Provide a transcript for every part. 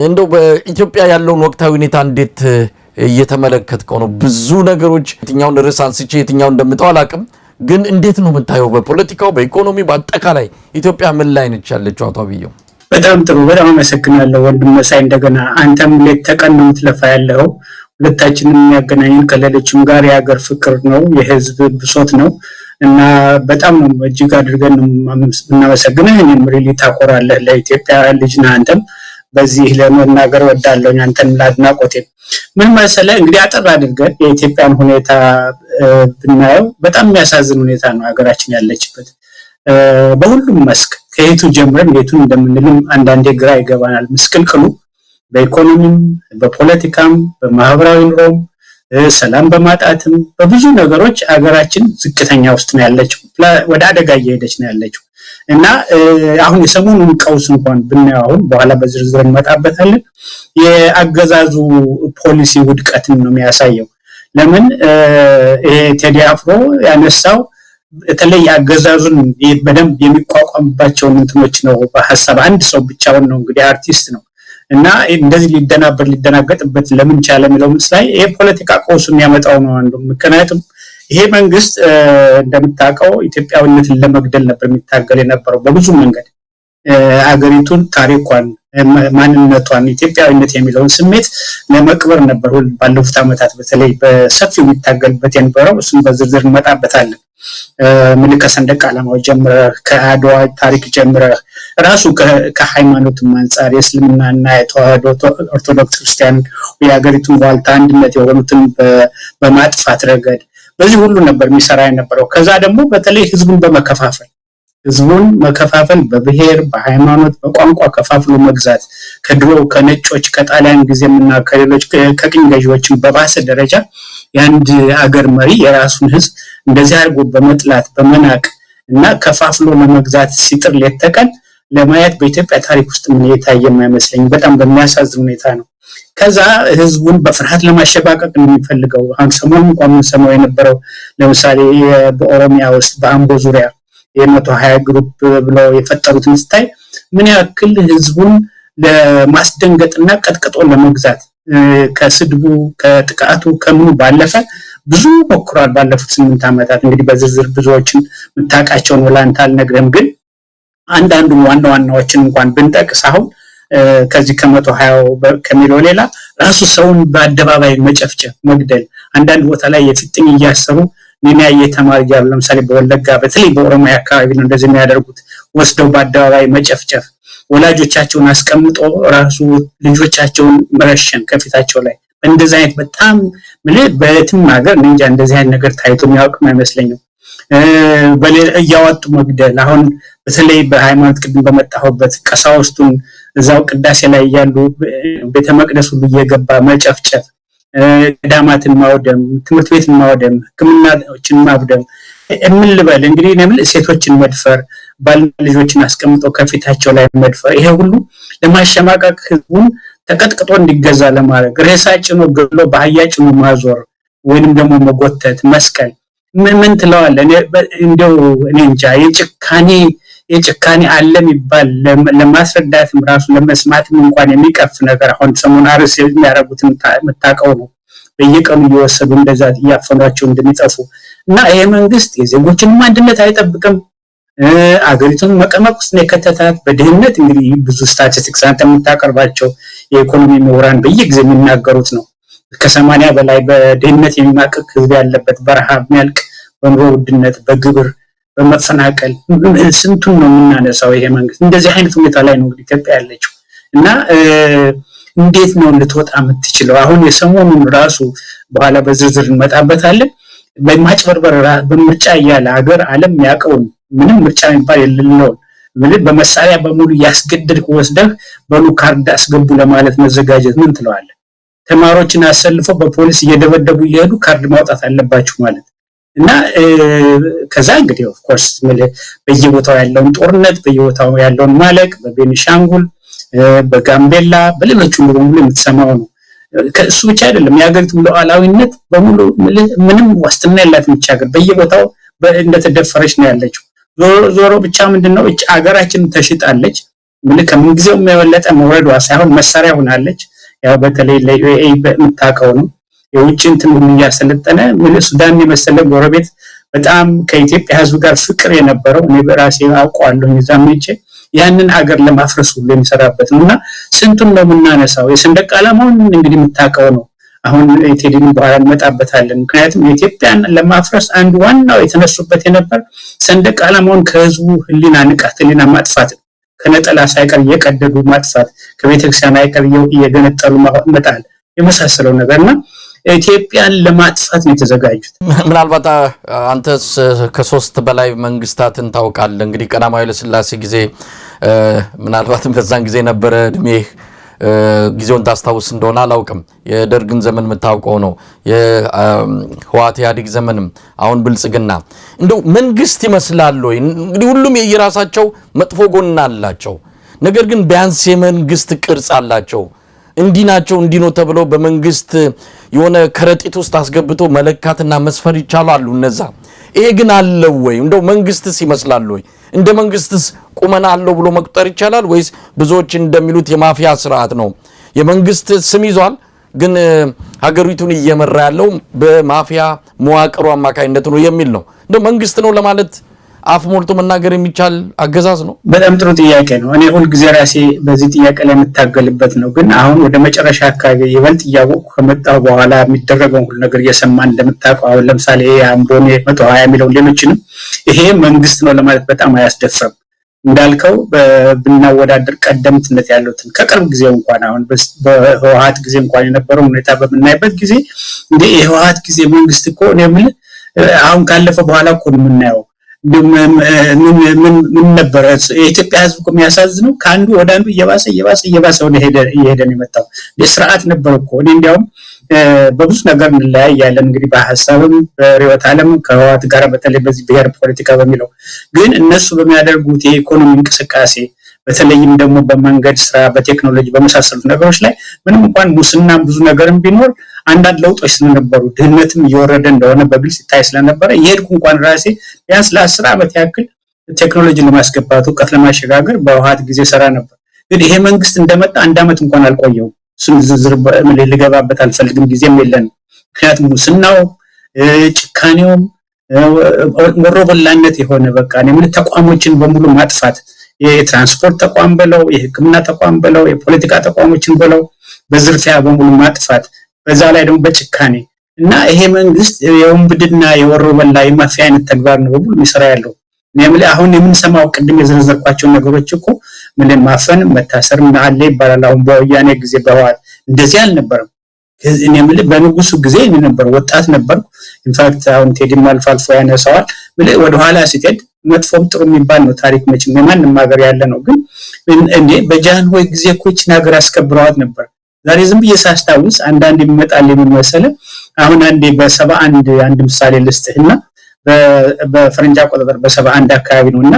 እንደው በኢትዮጵያ ያለውን ወቅታዊ ሁኔታ እንዴት እየተመለከትከው ነው? ብዙ ነገሮች የትኛውን ርዕስ አንስቼ የትኛውን እንደምጠው አላቅም፣ ግን እንዴት ነው የምታየው? በፖለቲካው፣ በኢኮኖሚ፣ በአጠቃላይ ኢትዮጵያ ምን ላይ ነች ያለችው? አቶ አብየው በጣም ጥሩ፣ በጣም አመሰግናለሁ ወንድም መሳይ። እንደገና አንተም ሌት ተቀን ነው የምትለፋ ያለው። ሁለታችንም የሚያገናኘን ከሌሎችም ጋር የሀገር ፍቅር ነው፣ የህዝብ ብሶት ነው እና በጣም ነው እጅግ አድርገን እናመሰግንህ። እኔም ሪሊ ታኮራለህ፣ ለኢትዮጵያ ልጅ ነህ አንተም። በዚህ ለመናገር ወዳለሁ አንተን ላድናቆቴ። ምን መሰለህ እንግዲህ አጠር አድርገን የኢትዮጵያን ሁኔታ ብናየው በጣም የሚያሳዝን ሁኔታ ነው ሀገራችን ያለችበት። በሁሉም መስክ ከየቱ ጀምረን የቱን እንደምንልም አንዳንዴ ግራ ይገባናል። ምስቅልቅሉ በኢኮኖሚም፣ በፖለቲካም፣ በማህበራዊ ኑሮም፣ ሰላም በማጣትም በብዙ ነገሮች ሀገራችን ዝቅተኛ ውስጥ ነው ያለችው፣ ወደ አደጋ እየሄደች ነው ያለችው እና አሁን የሰሞኑን ቀውስ እንኳን ብናየው አሁን በኋላ በዝርዝር እንመጣበታለን። የአገዛዙ ፖሊሲ ውድቀትን ነው የሚያሳየው። ለምን ቴዲ አፍሮ ያነሳው በተለይ አገዛዙን በደንብ የሚቋቋምባቸውን እንትኖች ነው። በሐሳብ አንድ ሰው ብቻውን ነው እንግዲህ አርቲስት ነው እና እንደዚህ ሊደናገጥበት ለምን ቻለ የሚለው ላይ ይሄ ፖለቲካ ቀውስ የሚያመጣው ነው አንዱ። ምክንያቱም ይሄ መንግስት እንደምታውቀው ኢትዮጵያዊነትን ለመግደል ነበር የሚታገል የነበረው በብዙ መንገድ። አገሪቱን፣ ታሪኳን፣ ማንነቷን፣ ኢትዮጵያዊነት የሚለውን ስሜት ለመቅበር ነበር ባለፉት ዓመታት በተለይ በሰፊው የሚታገልበት የነበረው። እሱም በዝርዝር እንመጣበታለን። ምልከ ሰንደቅ ዓላማው ጀምረህ ከአድዋ ታሪክ ጀምረህ ራሱ ከሃይማኖትም አንጻር የእስልምናና የተዋህዶ ኦርቶዶክስ ክርስቲያን የሀገሪቱን ዋልታ አንድነት የሆኑትን በማጥፋት ረገድ በዚህ ሁሉ ነበር የሚሰራ የነበረው። ከዛ ደግሞ በተለይ ህዝቡን መከፋፈል በብሔር፣ በሃይማኖት፣ በቋንቋ ከፋፍሎ መግዛት ከድሮ ከነጮች ከጣሊያን ጊዜምና ከሌሎች ከቅኝ ገዢዎችን በባሰ ደረጃ የአንድ አገር መሪ የራሱን ህዝብ እንደዚህ አድርጎ በመጥላት በመናቅ እና ከፋፍሎ ለመግዛት ሲጥር ሌት ተቀን ለማየት በኢትዮጵያ ታሪክ ውስጥ ምን የታየ የማይመስለኝ በጣም በሚያሳዝን ሁኔታ ነው። ከዛ ህዝቡን በፍርሃት ለማሸባቀቅ ነው የሚፈልገው። አሁን ሰሞኑን እንኳን የምንሰማው የነበረው ለምሳሌ በኦሮሚያ ውስጥ በአምቦ ዙሪያ የ120 ግሩፕ ብለው የፈጠሩትን ስታይ ምን ያክል ህዝቡን ለማስደንገጥና ቀጥቅጦ ለመግዛት ከስድቡ ከጥቃቱ ከምኑ ባለፈ ብዙ ሞክሯል ባለፉት 8 ዓመታት። እንግዲህ በዝርዝር ብዙዎችን የምታውቃቸውን ወላንታ አልነግርህም፣ ግን አንዳንዱን ዋና ዋናዎችን እንኳን ብንጠቅስ አሁን ከዚህ ከ120 ከሚለው ሌላ ራሱ ሰውን በአደባባይ መጨፍጨፍ፣ መግደል፣ አንዳንድ ቦታ ላይ የፍጥኝ እያሰሩ ምን የተማሪ ያሉ ለምሳሌ በወለጋ በተለይ በኦሮሚያ አካባቢ ነው እንደዚህ የሚያደርጉት። ወስደው በአደባባይ መጨፍጨፍ፣ ወላጆቻቸውን አስቀምጦ ራሱ ልጆቻቸውን መረሸን ከፊታቸው ላይ። እንደዚህ አይነት በጣም በየትም ሀገር እንጃ እንደዚህ አይነት ነገር ታይቶ የሚያውቅም አይመስለኝም። እያወጡ መግደል። አሁን በተለይ በሃይማኖት ቅድም በመጣሁበት ቀሳውስቱን እዛው ቅዳሴ ላይ ያሉ ቤተ መቅደስ ሁሉ እየገባ መጨፍጨፍ፣ ገዳማትን ማውደም፣ ትምህርት ቤትን ማውደም፣ ሕክምናዎችን ማውደም። ምን ልበል እንግዲህ ሴቶችን መድፈር፣ ባልና ልጆችን አስቀምጦ ከፊታቸው ላይ መድፈር። ይሄ ሁሉ ለማሸማቀቅ ህዝቡን ተቀጥቅጦ እንዲገዛ ለማድረግ ሬሳ ጭኖ ገሎ በአህያ ጭኖ ማዞር ወይንም ደግሞ መጎተት፣ መስቀል። ምን ትለዋለህ? እንደው እኔ እንጃ የጭካኔ ዓለም ይባል ለማስረዳትም ራሱ ለመስማትም እንኳን የሚቀፍ ነገር። አሁን ሰሞኑን አርስ የሚያደርጉት የምታውቀው ነው። በየቀኑ እየወሰዱ እንደዛ እያፈኗቸው እንደሚጠፉ እና ይሄ መንግስት የዜጎችን አንድነት አይጠብቅም። አገሪቱን መቀመቅ ውስጥ ነው የከተታት። በድህነት እንግዲህ ብዙ ስታቲስቲክስ አንተ የምታቀርባቸው የኢኮኖሚ ምሁራን በየጊዜው የሚናገሩት ነው። ከ80 በላይ በድህነት የሚማቀቅ ህዝብ ያለበት፣ በረሃብ የሚያልቅ፣ በኑሮ ውድነት፣ በግብር በመፈናቀል ስንቱን ነው የምናነሳው? ይሄ መንግስት እንደዚህ አይነት ሁኔታ ላይ ነው እንግዲህ ኢትዮጵያ ያለችው እና እንዴት ነው ልትወጣ የምትችለው? አሁን የሰሞኑን ራሱ በኋላ በዝርዝር እንመጣበታለን። በማጭበርበር በምርጫ እያለ ሀገር ዓለም ያውቀውን ምንም ምርጫ የሚባል የሌለውን በመሳሪያ በሙሉ ያስገድድክ ወስደህ በሉ ካርድ አስገቡ ለማለት መዘጋጀት ምን ትለዋለህ? ተማሪዎችን አሰልፈው በፖሊስ እየደበደቡ እየሄዱ ካርድ ማውጣት አለባችሁ ማለት እና ከዛ እንግዲህ ኦፍ ኮርስ በየቦታው ያለውን ጦርነት በየቦታው ያለውን ማለቅ በቤኒሻንጉል በጋምቤላ በሌሎች ሁሉ በሙሉ የምትሰማው ነው። ከእሱ ብቻ አይደለም የሀገሪቱን ሉዓላዊነት በሙሉ ምንም ዋስትና የላትም። ሀገር በየቦታው እንደተደፈረች ነው ያለችው። ዞሮ ብቻ ምንድነው ሀገራችን ተሽጣለች። ምን ከምን ጊዜው የበለጠ መውረዷ ሳይሆን መሳሪያ ሆናለች። ያው በተለይ ለዩኤኢ በምታውቀው ነው የውጭ እንትን ሁሉ እያሰለጠነ ምን ሱዳን የመሰለ ጎረቤት በጣም ከኢትዮጵያ ሕዝብ ጋር ፍቅር የነበረው እኔ በራሴ አውቀዋለሁ እዛም ሄጄ ያንን ሀገር ለማፍረስ ሁሉ የሚሰራበት ነውና ስንቱን ነው የምናነሳው። የሰንደቅ ዓላማውን እንግዲህ የምታውቀው ነው። አሁን ቴዲን በኋላ እንመጣበታለን። ምክንያቱም ኢትዮጵያን ለማፍረስ አንዱ ዋናው የተነሱበት የነበር ሰንደቅ ዓላማውን ከህዝቡ ህሊና ንቃት ህሊና ማጥፋት ከነጠላ ሳይቀር እየቀደዱ ማጥፋት ከቤተክርስቲያን አይቀር እየገነጠሉ መጣል የመሳሰለው ነገርና ኢትዮጵያን ለማጥፋት ነው የተዘጋጁት። ምናልባት አንተስ ከሶስት በላይ መንግስታትን ታውቃለህ። እንግዲህ ቀዳማዊ ኃይለ ሥላሴ ጊዜ ምናልባትም በዛን ጊዜ ነበረ እድሜህ ጊዜውን ታስታውስ እንደሆነ አላውቅም። የደርግን ዘመን የምታውቀው ነው። የህወሓት ኢህአዴግ ዘመንም አሁን ብልጽግና እንደው መንግስት ይመስላል ወይ? እንግዲህ ሁሉም የየራሳቸው መጥፎ ጎን አላቸው። ነገር ግን ቢያንስ የመንግስት ቅርጽ አላቸው። እንዲናቸው እንዲኖ ተብለው በመንግስት የሆነ ከረጢት ውስጥ አስገብቶ መለካትና መስፈር ይቻላሉ እነዛ። ይሄ ግን አለው ወይ? እንደው መንግስትስ ይመስላል ወይ? እንደ መንግስትስ ቁመና አለው ብሎ መቁጠር ይቻላል ወይስ ብዙዎች እንደሚሉት የማፊያ ስርዓት ነው? የመንግስት ስም ይዟል ግን ሀገሪቱን እየመራ ያለው በማፊያ መዋቅሩ አማካይነት ነው የሚል ነው። እንደው መንግስት ነው ለማለት አፍ ሞልቶ መናገር የሚቻል አገዛዝ ነው? በጣም ጥሩ ጥያቄ ነው። እኔ ሁሉ ጊዜ ራሴ በዚህ ጥያቄ ላይ የምታገልበት ነው። ግን አሁን ወደ መጨረሻ አካባቢ ይበልጥ እያወቅሁ ከመጣሁ በኋላ የሚደረገውን ሁሉ ነገር እየሰማን እንደምታውቀው አሁን ለምሳሌ አምቦኔ 120 የሚለው ሌሎችንም ይሄ መንግስት ነው ለማለት በጣም አያስደፍርም። እንዳልከው ብናወዳደር ቀደምትነት ያሉትን ከቅርብ ጊዜው እንኳን አሁን በህወሓት ጊዜ እንኳን የነበረው ሁኔታ በምናይበት ጊዜ እንደ የህወሓት ጊዜ መንግስት እኮ ነው ምን አሁን ካለፈ በኋላ እኮ ነው የምናየው ምን ነበር የኢትዮጵያ ህዝብ እኮ የሚያሳዝነው ከአንዱ ወደ አንዱ እየባሰ ወደ እየሄደ ነው የመጣው። ስርዓት ነበር እኮ እኔ እንዲያውም በብዙ ነገር እንለያያለን እንግዲህ በሐሳብም በርዕዮተ ዓለም ከህወሓት ጋር በተለይ በዚህ ብሔር ፖለቲካ በሚለው ግን እነሱ በሚያደርጉት የኢኮኖሚ እንቅስቃሴ በተለይም ደግሞ በመንገድ ስራ በቴክኖሎጂ በመሳሰሉት ነገሮች ላይ ምንም እንኳን ሙስና ብዙ ነገርም ቢኖር አንዳንድ ለውጦች ስለነበሩ ድህነትም እየወረደ እንደሆነ በግልጽ ይታይ ስለነበረ የሄድኩ እንኳን ራሴ ቢያንስ ለ10 ዓመት ያክል ቴክኖሎጂ ለማስገባት ዕውቀት ለማሸጋገር በህወሓት ጊዜ ሰራ ነበር። ግን ይሄ መንግስት እንደመጣ አንድ ዓመት እንኳን አልቆየውም። እሱን ዝርዝር ልገባበት አልፈልግም ጊዜም የለንም። ምክንያቱም ሙስናው ጭካኔውም ወሮበላነት የሆነ በቃ ምን ተቋሞችን በሙሉ ማጥፋት የትራንስፖርት ተቋም በለው የሕክምና ተቋም በለው የፖለቲካ ተቋሞችን በለው በዝርፊያ በሙሉ ማጥፋት በዛ ላይ ደግሞ በጭካኔ እና ይሄ መንግስት የወንብድና የወሮበላ የማፊያ አይነት ተግባር ነው በሙሉ የሚሰራ ያለው። እኔ አሁን የምንሰማው ቅድም የዘረዘርኳቸው ነገሮች እኮ ምን ማፈን መታሰር ምን አለ ይባላል። አሁን በወያኔ ጊዜ በህወሓት እንደዚህ አልነበረም። እኔ በንጉሱ ጊዜ ምን ነበር ወጣት ነበርኩ። ኢንፋክት አሁን ቴዲም አልፎ ያነሳዋል ወደ ኋላ ሲሄድ መጥፎም ጥሩ የሚባል ነው ታሪክ መቼም የማንም ሀገር ያለ ነው። ግን እንዴ በጃንሆይ ጊዜ እኮ ይህችን ሀገር አስከብረዋት ነበር። ዛሬ ዝም ብዬ ሳስታውስ አንዳንድ ይመጣል የሚመስል አሁን አንዴ በ71 አንድ ምሳሌ ልስጥህና በፈረንጅ አቆጣጠር በ71 አካባቢ ነውና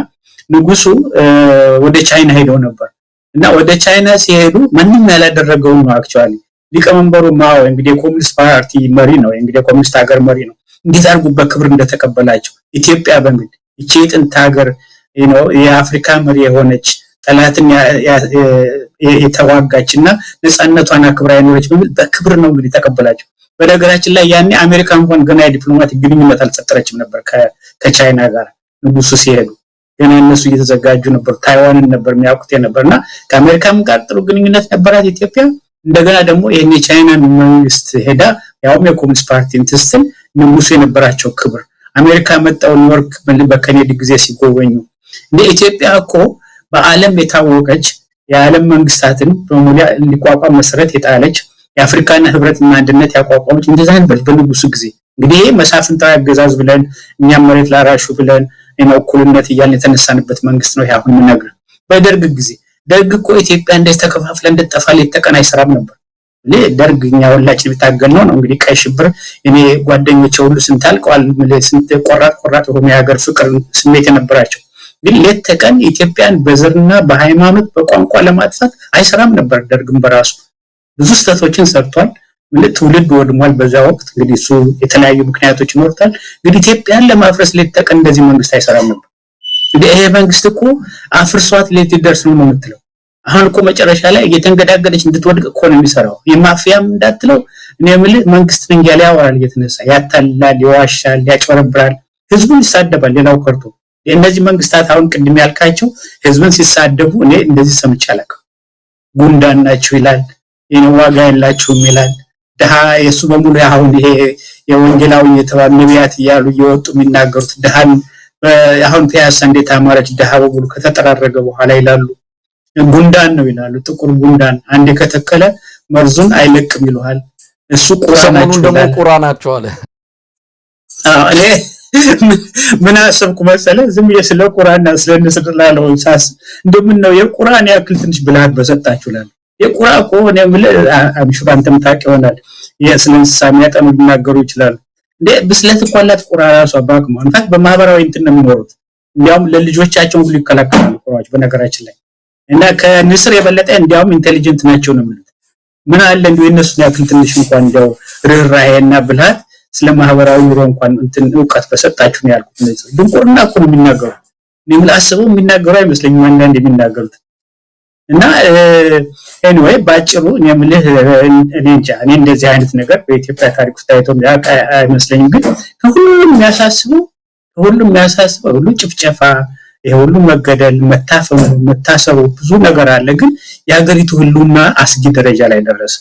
ንጉሱ ወደ ቻይና ሄደው ነበር እና ወደ ቻይና ሲሄዱ ማንንም ያላደረገው ነው አክቹአሊ ሊቀመንበሩ ማኦ እንግዲህ የኮሙኒስት ፓርቲ መሪ ነው እንግዲህ የኮሙኒስት ሀገር መሪ ነው። እንዴት አድርጎ በክብር እንደተቀበላቸው ኢትዮጵያ በሚል እቺ ጥንት ሀገር የአፍሪካ መሪ የሆነች ጠላትን የተዋጋችና ነፃነቷን አክብራ የኖረች በሚል በክብር ነው እንግዲህ ተቀበላቸው። በነገራችን ላይ ያኔ አሜሪካ እንኳን ገና የዲፕሎማቲክ ግንኙነት አልፈጠረችም ነበር ከቻይና ጋር ንጉሱ ሲሄዱ ገና እነሱ እየተዘጋጁ ነበር። ታይዋንን ነበር የሚያውቁት ነበርና ከአሜሪካም ጋር ጥሩ ግንኙነት ነበራት ኢትዮጵያ። እንደገና ደግሞ ይሄን የቻይናን መንግስት ሄዳ ያውም የኮሙኒስት ፓርቲ እንትስትን ንጉሱ የነበራቸው ክብር አሜሪካ መጣው ኒውዮርክ በኬኔዲ ጊዜ ሲጎበኙ እንደ ኢትዮጵያ እኮ በዓለም የታወቀች የዓለም መንግስታትን በሙሉ እንዲቋቋም መሰረት የጣለች የአፍሪካና ህብረትና አንድነት ያቋቋመች እንደዛ ነበር በንጉሱ ጊዜ። እንግዲህ መሳፍንታዊ አገዛዝ ብለን እኛም መሬት ላራሹ ብለን እኩልነት እያልን የተነሳንበት መንግስት ነው ያሁን ምንነግር። በደርግ ጊዜ ደርግ እኮ ኢትዮጵያ እንደዚህ ተከፋፍላ እንድትጠፋ ሊተቀና አይሰራም ነበር። ደርግኛ ሁላችን ቢታገል ነው እንግዲህ ቀይ ሽብር እኔ ጓደኞቼ ሁሉ ስንታልቀዋል ስንት ቆራጥ ሆኖ የሀገር ፍቅር ስሜት የነበራቸው ግን ሌት ተቀን ኢትዮጵያን በዘርና በሃይማኖት በቋንቋ ለማጥፋት አይሰራም ነበር። ደርግም በራሱ ብዙ ስህተቶችን ሰርቷል። ትውልድ ወድሟል በዛ ወቅት እንግዲህ እሱ የተለያዩ ምክንያቶች ይኖርታል። ግን ኢትዮጵያን ለማፍረስ ሌት ተቀን እንደዚህ መንግስት አይሰራም ነበር። እንግዲህ ይሄ መንግስት እኮ አፍርሷት ሌት ይደርስ ነው የምትለው አሁን እኮ መጨረሻ ላይ እየተንገዳገደች እንድትወድቅ እኮ ነው የሚሰራው። የማፊያም እንዳትለው እኔ የምልህ መንግስት ነኝ ያለ ያወራል፣ እየተነሳ ያታላል፣ ይዋሻል፣ ያጭበረብራል፣ ህዝቡን ይሳደባል። ሌላው ቀርቶ እነዚህ መንግስታት አሁን ቅድም ያልካቸው ህዝብን ሲሳደቡ እኔ እንደዚህ ሰምቼ አላውቅም። ጉንዳን ናቸው ይላል፣ ዋጋ የላቸውም ይላል። ድሃ የሱ በሙሉ አሁን ይሄ የወንጌላዊ የተባሉ ነቢያት እያሉ እየወጡ የሚናገሩት ድሃን አሁን ፒያሳ እንዴት አማረች ድሃ በሙሉ ከተጠራረገ በኋላ ይላሉ። ጉንዳን ነው ይላሉ። ጥቁር ጉንዳን አንዴ ከተከለ መርዙን አይለቅም ይሉሃል። እሱ ቁራናቸው ደግሞ ቁራናቸው አለ። እኔ ምን አሰብኩ መሰለህ? ዝም ብዬ ስለ ቁራንና ስለ ንስጥላለው ሳስ እንደምን ነው የቁራን ያክል ትንሽ ብልሃት በሰጣችሁ ላል የቁራን እኮ ነው አምሹ አንተም ታውቅ ይሆናል። የስለ እንስሳ የሚያጠኑ ሊናገሩ ይችላሉ። ብስለት እኮ አላት ቁራን ራሷ ባክማ እንፋት በማህበራዊ እንትን ነው የሚኖሩት። እንዲያውም ለልጆቻቸው ሁሉ ይከላከላሉ ቁራዎች በነገራችን ላይ እና ከንስር የበለጠ እንዲያውም ኢንተሊጀንት ናቸው ነው የሚሉት። ምን አለ እንደው እነሱ ያክል ትንሽ እንኳን እንደው ርህራሄና ብልሃት ስለማህበራዊ ኑሮ እንኳን እንትን ዕውቀት በሰጣችሁ ነው ያልኩት። ነው ድንቁርና እኮ ነው የሚናገሩት። እኔም ላስበው የሚናገሩ አይመስለኝም አንዳንድ የሚናገሩት። እና ኤኒዌይ ባጭሩ እኔ የምልህ እኔ እንጃ እኔ እንደዚህ አይነት ነገር በኢትዮጵያ ታሪክ ውስጥ ታይቶ አይመስለኝም። ግን ከሁሉም የሚያሳስበው ሁሉ ጭፍጨፋ፣ የሁሉ መገደል፣ መታፈኑ፣ መታሰሩ ብዙ ነገር አለ። ግን የሀገሪቱ ህልውና አስጊ ደረጃ ላይ ደረሰ።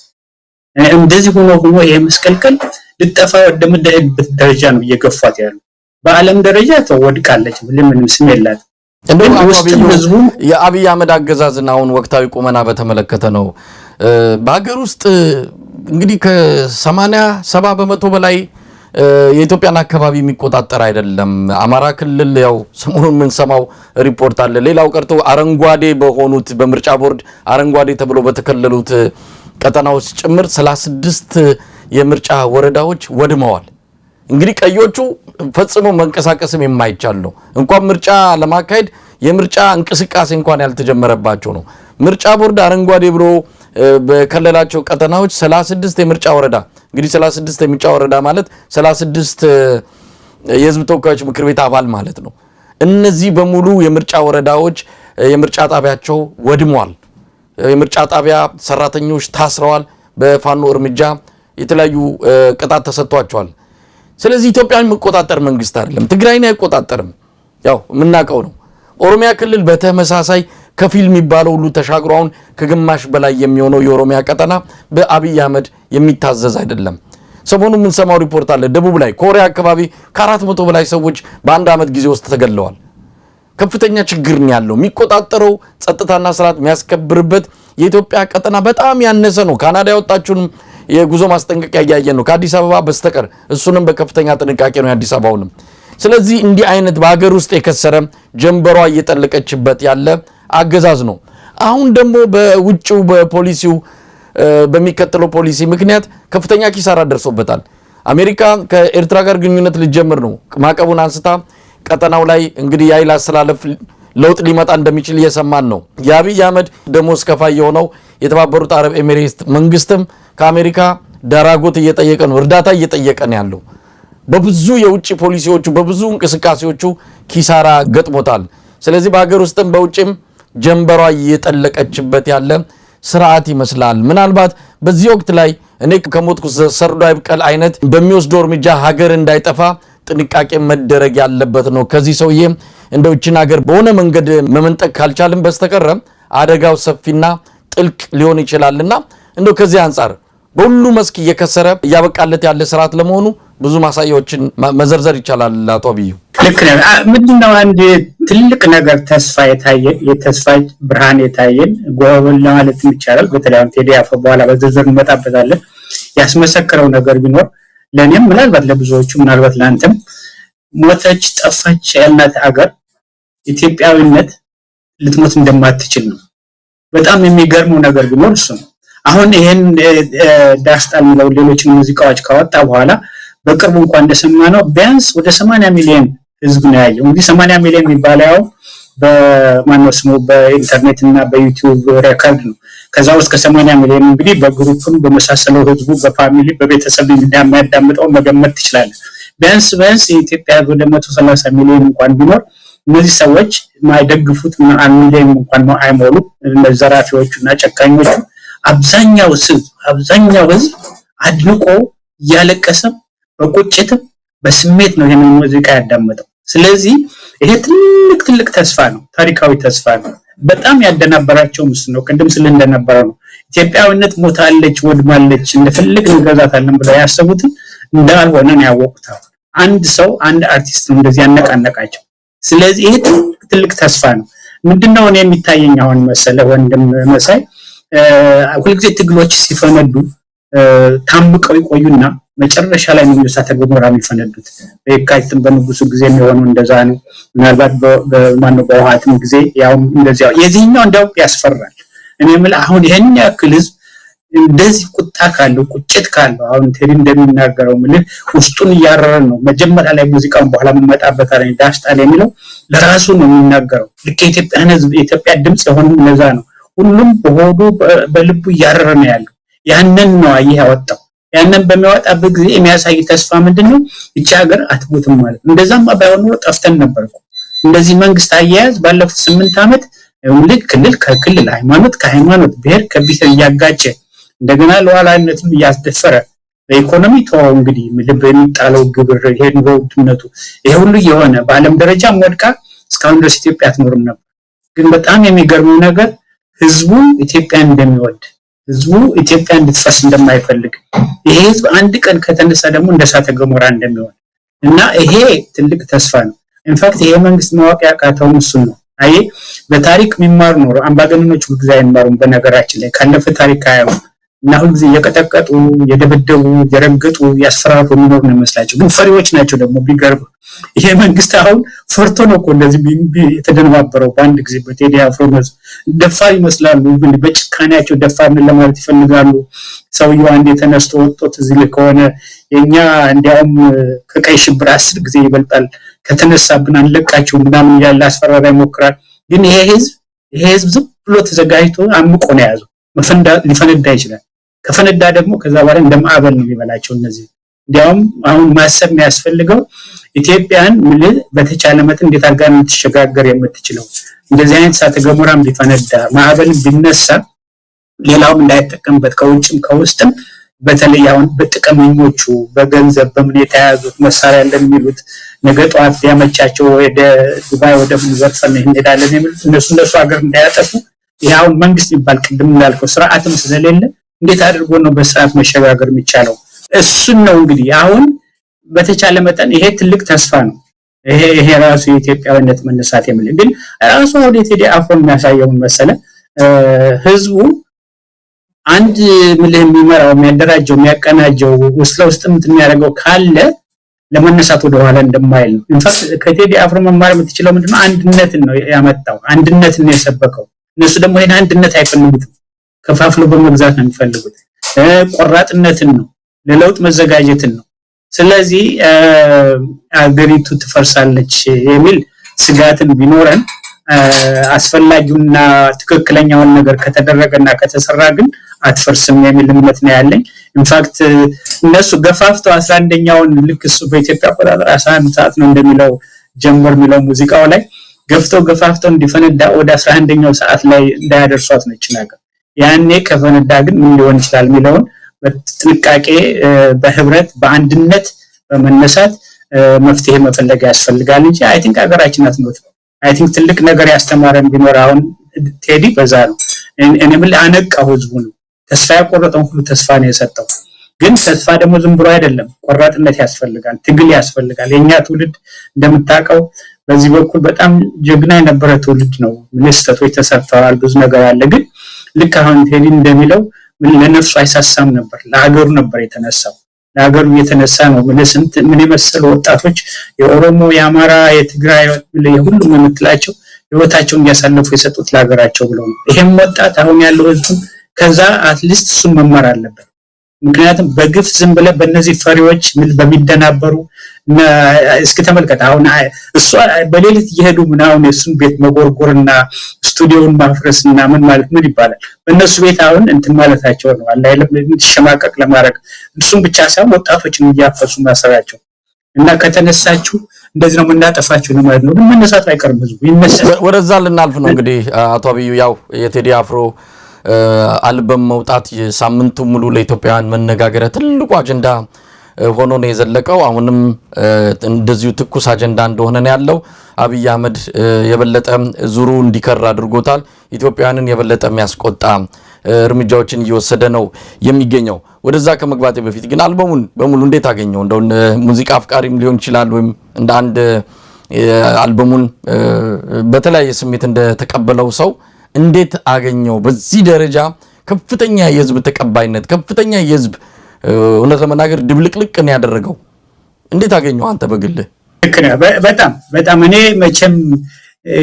እንደዚህ ሆኖ ይሄ መስቀልቀል ልጠፋ ወደምደህበት ደረጃ ነው እየገፋት ያለው። በአለም ደረጃ ተወድቃለች ምንም ስም የላት። እንደው የአብይ አህመድ አገዛዝና አሁን ወቅታዊ ቁመና በተመለከተ ነው። በሀገር ውስጥ እንግዲህ ከ80-70 በመቶ በላይ የኢትዮጵያን አካባቢ የሚቆጣጠር አይደለም። አማራ ክልል ያው ሰሞኑን ምን ሰማው ሪፖርት አለ። ሌላው ቀርቶ አረንጓዴ በሆኑት በምርጫ ቦርድ አረንጓዴ ተብሎ በተከለሉት ቀጠናዎች ጭምር 36 የምርጫ ወረዳዎች ወድመዋል። እንግዲህ ቀዮቹ ፈጽሞ መንቀሳቀስም የማይቻል ነው። እንኳን ምርጫ ለማካሄድ የምርጫ እንቅስቃሴ እንኳን ያልተጀመረባቸው ነው። ምርጫ ቦርድ አረንጓዴ ብሎ በከለላቸው ቀጠናዎች 36 የምርጫ ወረዳ እንግዲህ 36 የምርጫ ወረዳ ማለት 36 የህዝብ ተወካዮች ምክር ቤት አባል ማለት ነው። እነዚህ በሙሉ የምርጫ ወረዳዎች የምርጫ ጣቢያቸው ወድሟል። የምርጫ ጣቢያ ሰራተኞች ታስረዋል። በፋኖ እርምጃ የተለያዩ ቅጣት ተሰጥቷቸዋል። ስለዚህ ኢትዮጵያን መቆጣጠር መንግስት አይደለም፣ ትግራይን አይቆጣጠርም። ያው የምናውቀው ነው። ኦሮሚያ ክልል በተመሳሳይ ከፊል የሚባለው ሁሉ ተሻግሮ አሁን ከግማሽ በላይ የሚሆነው የኦሮሚያ ቀጠና በአብይ አህመድ የሚታዘዝ አይደለም። ሰሞኑን ምን ሰማው ሪፖርት አለ። ደቡብ ላይ ኮሪያ አካባቢ ከ400 በላይ ሰዎች በአንድ አመት ጊዜ ውስጥ ተገድለዋል። ከፍተኛ ችግር ነው ያለው። የሚቆጣጠረው ጸጥታና ስርዓት የሚያስከብርበት የኢትዮጵያ ቀጠና በጣም ያነሰ ነው። ካናዳ ያወጣችውን የጉዞ ማስጠንቀቂያ ያያየን ነው ከአዲስ አበባ በስተቀር እሱንም በከፍተኛ ጥንቃቄ ነው የአዲስ አበባውንም። ስለዚህ እንዲህ አይነት በሀገር ውስጥ የከሰረ ጀንበሯ እየጠለቀችበት ያለ አገዛዝ ነው። አሁን ደግሞ በውጭው በፖሊሲው በሚከተለው ፖሊሲ ምክንያት ከፍተኛ ኪሳራ ደርሶበታል። አሜሪካ ከኤርትራ ጋር ግንኙነት ልትጀምር ነው። ማዕቀቡን አንስታ ቀጠናው ላይ እንግዲህ የኃይል አስተላለፍ ለውጥ ሊመጣ እንደሚችል እየሰማን ነው። የአብይ አህመድ ደሞዝ ከፋይ የሆነው የተባበሩት አረብ ኤሚሬትስ መንግስትም ከአሜሪካ ዳራጎት እየጠየቀ ነው፣ እርዳታ እየጠየቀ ነው ያለው። በብዙ የውጭ ፖሊሲዎቹ በብዙ እንቅስቃሴዎቹ ኪሳራ ገጥሞታል። ስለዚህ በሀገር ውስጥም በውጭም ጀንበሯ እየጠለቀችበት ያለ ስርዓት ይመስላል። ምናልባት በዚህ ወቅት ላይ እኔ ከሞትኩ ሰርዶ አይብቀል አይነት በሚወስደው እርምጃ ሀገር እንዳይጠፋ ጥንቃቄ መደረግ ያለበት ነው። ከዚህ ሰውዬ እንደው እቺን ሀገር በሆነ መንገድ መመንጠቅ ካልቻልን በስተቀር አደጋው ሰፊና ጥልቅ ሊሆን ይችላልና እንደው ከዚህ አንፃር በሁሉ መስክ እየከሰረ እያበቃለት ያለ ስርዓት ለመሆኑ ብዙ ማሳያዎችን መዘርዘር ይቻላል። አቶ አብዩ ልክ ነው። ምንድነው አንድ ትልቅ ነገር ተስፋ የታየን የተስፋ ብርሃን የታየን ጎበል ለማለት ይቻላል። በተለይ ቴዲ አፍሮ በኋላ በዝርዝር እንመጣበታለን። ያስመሰከረው ነገር ቢኖር ለኔም ምናልባት ለብዙዎቹ ምናልባት ላንተም ሞተች ጠፋች ያልናት ሀገር ኢትዮጵያዊነት ልትሞት እንደማትችል ነው። በጣም የሚገርመው ነገር ቢኖር እሱ ነው። አሁን ይሄን ዳስጣል ነው ሌሎች ሙዚቃዎች ካወጣ በኋላ በቅርቡ እንኳን እንደሰማነው ቢያንስ ወደ 80 ሚሊዮን ህዝብ ነው ያየው። እንግዲህ 80 ሚሊዮን የሚባለው በማነው ስሙ በኢንተርኔት እና በዩቲዩብ ሬከርድ ነው። ከዛ ውስጥ ከ80 ሚሊዮን እንግዲህ በግሩፕም በመሳሰለው ህዝቡ በፋሚሊ በቤተሰብ የሚያዳምጠው መገመት ትችላለህ። ቢያንስ የኢትዮጵያ ወደ 130 ሚሊዮን እንኳን ቢኖር እነዚህ ሰዎች ማይደግፉት አንዴም እንኳን አይሞሉ ለዘራፊዎቹና ጨካኞቹ አብዛኛው ህዝብ አድንቆ ያለቀሰ በቁጭት በስሜት ነው ይሄንን ሙዚቃ ያዳመጠው። ስለዚህ ይሄ ትልቅ ተስፋ ነው፣ ታሪካዊ ተስፋ ነው። በጣም ያደናበራቸው ነው ቅድም ስለ እንደነበረው ነው ኢትዮጵያዊነት ሞታለች ወድማለች እንደፈለግ እንገዛታለን ብለው ያሰቡት እንዳልሆነ ነው ያወቁት። አንድ አርቲስት ነው እንደዚህ ያነቃነቃቸው። ስለዚህ ይሄ ትልቅ ተስፋ ነው። ምንድነው እኔ የሚታየኝ አሁን መሰለ ወንድም መሳይ ሁልጊዜ ትግሎች ሲፈነዱ ታምቀው ይቆዩና መጨረሻ ላይ ነው እሳተ ገሞራ የሚፈነዱት። በየካቲትም በንጉሱ ጊዜ የሚሆነው እንደዛ ነው። ምናልባት በውሃትም ጊዜ ያው እንደዚያው የዚህኛው እንደው ያስፈራል። እኔ የምልህ አሁን ይሄን ያክል ህዝብ እንደዚህ ቁጣ ካለው ቁጭት ካለው አሁን ቴሪ እንደሚናገረው ምልህ ውስጡን እያረረ ነው። መጀመሪያ ላይ ሙዚቃውን በኋላ መጣበት አለኝ ዳሽጣል የሚለው ለራሱ ነው የሚናገረው። ልክ የኢትዮጵያን ህዝብ የኢትዮጵያ ድምጽ የሆነው ለዛ ነው። ሁሉም በሆዱ በልቡ እያረረ ነው ያለው። ያንን ነው ያወጣው። ያንን በሚያወጣበት ጊዜ የሚያሳይ ተስፋ ምንድነው? እቺ ሀገር አትሞትም ማለት ነው። እንደዛማ ባይሆን ኖሮ ጠፍተን ነበርኩ። እንደዚህ መንግስት አያያዝ ባለፉት 8 ዓመት ልክ ክልል ከክልል ሃይማኖት ከሃይማኖት ብሔር ከብሔር እያጋጨ እንደገና ለዋላነትም እያስደፈረ በኢኮኖሚ ተው እንግዲህ ልብ የሚጣለው ግብር ይሄ ኑሮ ውድነቱ ይሄ ሁሉ የሆነ በአለም ደረጃ ወድቃ እስካሁን ድረስ ኢትዮጵያ አትኖርም ነበር። ግን በጣም የሚገርመው ነገር ህዝቡ ኢትዮጵያን እንደሚወድ ህዝቡ ኢትዮጵያ እንድትፈስ እንደማይፈልግ ይሄ ህዝብ አንድ ቀን ከተነሳ ደግሞ እንደሳተ ገሞራ እንደሚሆን እና ይሄ ትልቅ ተስፋ ነው። ኢንፋክት ይሄ መንግስት ማወቅ ያቃተው እሱ ነው። አይ በታሪክ የሚማር ነው። አምባገነኖች ሁሉ ጊዜ አይማሩም። በነገራችን ላይ ካለፈ ታሪክ አያውቁም እና ሁሉ ጊዜ የቀጠቀጡ የደበደቡ የረገጡ ያስፈራሩ የሚኖር ነው መስላቸው። ግን ፈሪዎች ናቸው ደግሞ ቢገርም ይሄ መንግስት አሁን ፈርቶ ነው እኮ እንደዚህ የተደነባበረው። በአንድ ጊዜ በቴዲ አፍሮ ደፋር ይመስላሉ፣ ግን በጭካኔያቸው ደፋርን ለማለት ይፈልጋሉ። ሰውየው አንዴ ተነስቶ ወጥቶት እዚህ ከሆነ የኛ እንዲያውም ከቀይ ሽብር 10 ጊዜ ይበልጣል ከተነሳብን አንለቃቸው ምናምን ያለ አስፈራራ ይሞክራል። ግን ይሄ ህዝብ ዝም ብሎ ተዘጋጅቶ አምቆ ነው ያዘው። ሊፈነዳ ይችላል። ከፈነዳ ደግሞ ከዛ በኋላ እንደማዕበል ነው የሚበላቸው እነዚህ። እንዲያውም አሁን ማሰብ የሚያስፈልገው ኢትዮጵያን በተቻለ መጠን እንዴት አድርጋ ልትሸጋገር የምትችለው እንደዚህ አይነት እሳተ ገሞራም ቢፈነዳ ማዕበልም ቢነሳ ሌላውም እንዳይጠቀምበት ከውጭም ከውስጥም በተለይ አሁን በጥቅመኞቹ በገንዘብ በምን የተያዙት መሳሪያ እንደሚሉት ነገ ጧት ያመቻቸው ወደ ዱባይ ወደ ዘርፈን እንሄዳለን የሚሉት እነሱ ሀገር እንዳያጠፉ ያው መንግስት ይባል ቅድም እንዳልከው ስርዓትም ስለሌለ እንዴት አድርጎ ነው በስርዓት መሸጋገር የሚቻለው? እሱን ነው እንግዲህ አሁን በተቻለ መጠን ይሄ ትልቅ ተስፋ ነው። ይሄ ራሱ የኢትዮጵያዊነት መነሳት የሚል ግን ራሱ ወደ ቴዲ አፍሮ የሚያሳየው መሰለ ህዝቡ አንድ ምልህ የሚመራው የሚያደራጀው የሚያቀናጀው ውስጥ ለውስጥ የሚያደርገው ካለ ለመነሳት ወደ ኋላ እንደማይል ነው። ኢንፋክት ከቴዲ አፍሮ መማር የምትችለው ምንድነው? አንድነትን ነው ያመጣው። አንድነትን ነው የሰበከው። እነሱ ደግሞ ይሄን አንድነት አይፈልጉትም። ከፋፍሎ በመግዛት ነው የሚፈልጉት። ቆራጥነትን ነው፣ ለለውጥ መዘጋጀትን ነው። ስለዚህ አገሪቱ ትፈርሳለች የሚል ስጋትን ቢኖረን አስፈላጊውና ትክክለኛውን ነገር ከተደረገና ከተሰራ ግን አትፈርስም የሚል እምነት ነው ያለኝ። ኢንፋክት እነሱ ገፋፍተው 11ኛውን ልክ እሱ በኢትዮጵያ አቆጣጠር 11 ሰዓት ነው እንደሚለው ጀምር የሚለው ሙዚቃው ላይ ገፋፍተው እንዲፈነዳ ወደ 11ኛው ሰዓት ላይ እንዳያደርሷት ነው ይችላል። ያኔ ከፈነዳ ግን ምን ሊሆን ይችላል የሚለውን በጥንቃቄ በህብረት በአንድነት በመነሳት መፍትሄ መፈለግ ያስፈልጋል እንጂ አይ ቲንክ ሀገራችን አትሞት። አይ ቲንክ ትልቅ ነገር ያስተማረን ቢኖር አሁን ቴዲ በዛ ነው። እኔ ምን አነቃው ህዝቡ ነው ተስፋ ያቆረጠው ሁሉ ተስፋ ነው የሰጠው። ግን ተስፋ ደግሞ ዝም ብሎ አይደለም፣ ቆራጥነት ያስፈልጋል፣ ትግል ያስፈልጋል። የኛ ትውልድ እንደምታውቀው በዚህ በኩል በጣም ጀግና የነበረ ትውልድ ነው። ምንስተቶች ተሰርተዋል፣ ብዙ ነገር አለ። ግን ልክ አሁን ቴዲ እንደሚለው ለነፍሱ አይሳሳም ነበር፣ ለሀገሩ ነበር የተነሳው። ለሀገሩ የተነሳ ነው ምን የመሰሉ ወጣቶች የኦሮሞ የአማራ የትግራይ የሁሉም የምትላቸው ህይወታቸውን እያሳለፉ የሰጡት ለሀገራቸው ብለው ነው። ይሄም ወጣት አሁን ያለው ህዝብ ከዛ አትሊስት እሱን መማር አለበት። ምክንያቱም በግፍ ዝም ብለ በእነዚህ ፈሪዎች በሚደናበሩ እስኪ ተመልከት። አሁን እሱ በሌሊት እየሄዱ ምናምን የሱን ቤት መጎርጎርና ስቱዲዮውን ማፍረስና ምን ማለት ምን ይባላል? በእነሱ ቤት አሁን እንትን ማለታቸው ነው አለ አይደለም እንዲሸማቀቅ ለማድረግ እሱን ብቻ ሳይሆን ወጣቶችን እያፈሱ ማሰራቸው እና ከተነሳችሁ እንደዚህ ነው የምናጠፋችሁ ነው ማለት ነው። ግን መነሳቱ አይቀርም፣ ህዝቡ ይነሳል። ወደዛ ልናልፍ ነው እንግዲህ አቶ አብዩ። ያው የቴዲ አፍሮ አልበም መውጣት ሳምንቱ ሙሉ ለኢትዮጵያውያን መነጋገሪያ ትልቁ አጀንዳ ሆኖ ነው የዘለቀው። አሁንም እንደዚሁ ትኩስ አጀንዳ እንደሆነ ነው ያለው። አብይ አህመድ የበለጠ ዙሩ እንዲከር አድርጎታል። ኢትዮጵያውያንን የበለጠ የሚያስቆጣ እርምጃዎችን እየወሰደ ነው የሚገኘው። ወደዛ ከመግባቴ በፊት ግን አልበሙን በሙሉ እንዴት አገኘው? እንደው ሙዚቃ አፍቃሪም ሊሆን ይችላል ወይም እንደ አንድ አልበሙን በተለያየ ስሜት እንደተቀበለው ሰው እንዴት አገኘው? በዚህ ደረጃ ከፍተኛ የህዝብ ተቀባይነት፣ ከፍተኛ የህዝብ እውነት ለመናገር ድብልቅልቅ ነው ያደረገው። እንዴት አገኘው አንተ በግልህ? በጣም እኔ መቼም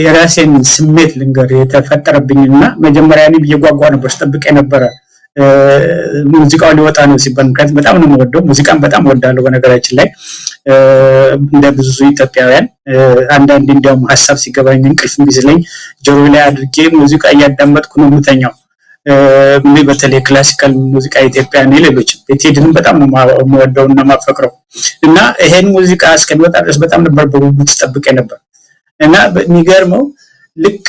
የራሴን ስሜት ልንገር የተፈጠረብኝና መጀመሪያ እኔ እየጓጓ ነበር ስጠብቅ የነበረ ሙዚቃው ሊወጣ ነው ሲባል፣ ምክንያቱም በጣም ነው የምወደው ሙዚቃን በጣም ወዳለሁ። በነገራችን ላይ እንደ ብዙ ኢትዮጵያውያን አንዳንዴ እንዲያውም ሀሳብ ሲገባኝ እንቅልፍ ቢዝለኝ ጆሮ ላይ አድርጌ ሙዚቃ እያዳመጥኩ ነው የምተኛው። በተለይ ክላሲካል ሙዚቃ ኢትዮጵያ ነው። ሌሎች ቴዲንም በጣም ነው የምወደውና የማፈቅረው እና ይሄን ሙዚቃ እስከሚወጣ ድረስ በጣም ነበር በጉጉት ስጠብቅ ነበር እና የሚገርመው ልክ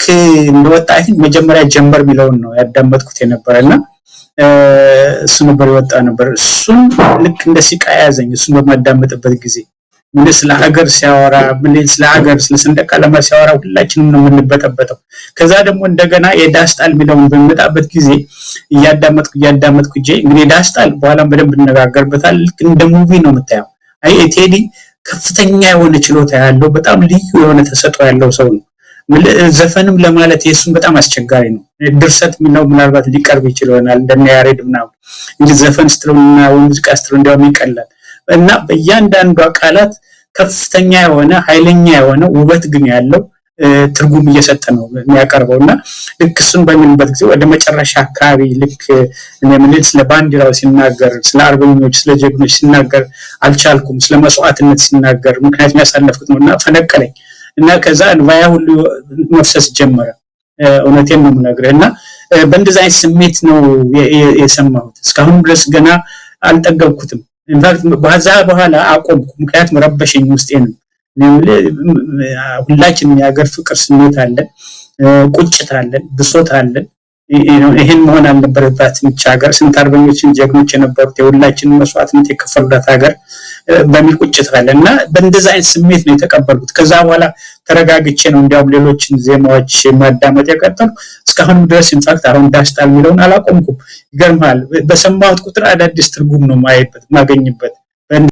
እንደወጣ አይደል መጀመሪያ ጀንበር የሚለውን ነው ያዳመጥኩት የነበረና እሱ ነበር የወጣ ነበር። እሱን ልክ እንደ ሲቃ ያዘኝ። እሱን በማዳመጥበት ጊዜ ምን ስለ ሀገር ሲያወራ፣ ምን ስለ ሀገር ስለ ሰንደቅ ዓላማ ሲያወራ ሁላችንም ነው የምንበጠበጠው። ከዛ ደግሞ እንደገና የዳስጣል የሚለውን በሚመጣበት ጊዜ እያዳመጥኩ እንግዲህ ዳስጣል በኋላም በደንብ እንነጋገርበታል። ልክ እንደ ሙቪ ነው የምታየው። አይ ቴዲ ከፍተኛ የሆነ ችሎታ ያለው በጣም ልዩ የሆነ ተሰጥኦ ያለው ሰው ነው። ዘፈንም ለማለት የሱም በጣም አስቸጋሪ ነው። ድርሰት ነው ምናልባት ሊቀርብ ይችላል እንደነ ያሬድ ምናምን እንጂ ዘፈን ስትሉና ሙዚቃ ስትሉ እንደውም ይቀላል እና በእያንዳንዱ ቃላት ከፍተኛ የሆነ ኃይለኛ የሆነ ውበት ግን ያለው ትርጉም እየሰጠ ነው የሚያቀርበውና ልክ እሱን በሚልበት ጊዜ ወደ መጨረሻ አካባቢ ልክ እኔ ስለ ባንዲራው ሲናገር፣ ስለ አርበኞች፣ ስለ ጀግኖች ሲናገር አልቻልኩም፣ ስለ መስዋዕትነት ሲናገር ምክንያቱም ያሳለፍኩት ነውና ፈነቀለኝ እና ከዛ እንባያ ሁሉ መፍሰስ ጀመረ። እውነቴን ነው የምነግርህና በእንደዚህ አይነት ስሜት ነው የሰማሁት። እስካሁን ድረስ ገና አልጠገብኩትም። ኢንፋክት በኋላ አቆምኩ፣ ምክንያቱም ረበሸኝ ውስጤን። ሁላችንም የሀገር ፍቅር ስሜት አለን፣ ቁጭት አለን፣ ብሶት አለን። ይሄን መሆን አልነበረባትም ይህች ሀገር። ስንት አርበኞችን ጀግኖች የነበሩት የሁላችንን መስዋዕትነት የከፈሉላት ሀገር በሚል ቁጭት አለን እና በእንደዚህ አይነት ስሜት ነው የተቀበልኩት። ከዛ በኋላ ተረጋግቼ ነው እንዲያውም ሌሎችን ዜማዎች ማዳመጥ የቀጠሉ እስካሁን ድረስ። ኢንፋክት አሁን ዳስጣል የሚለውን አላቆምኩም። ይገርምሃል፣ በሰማሁት ቁጥር አዳዲስ ትርጉም ነው ማገኝበት።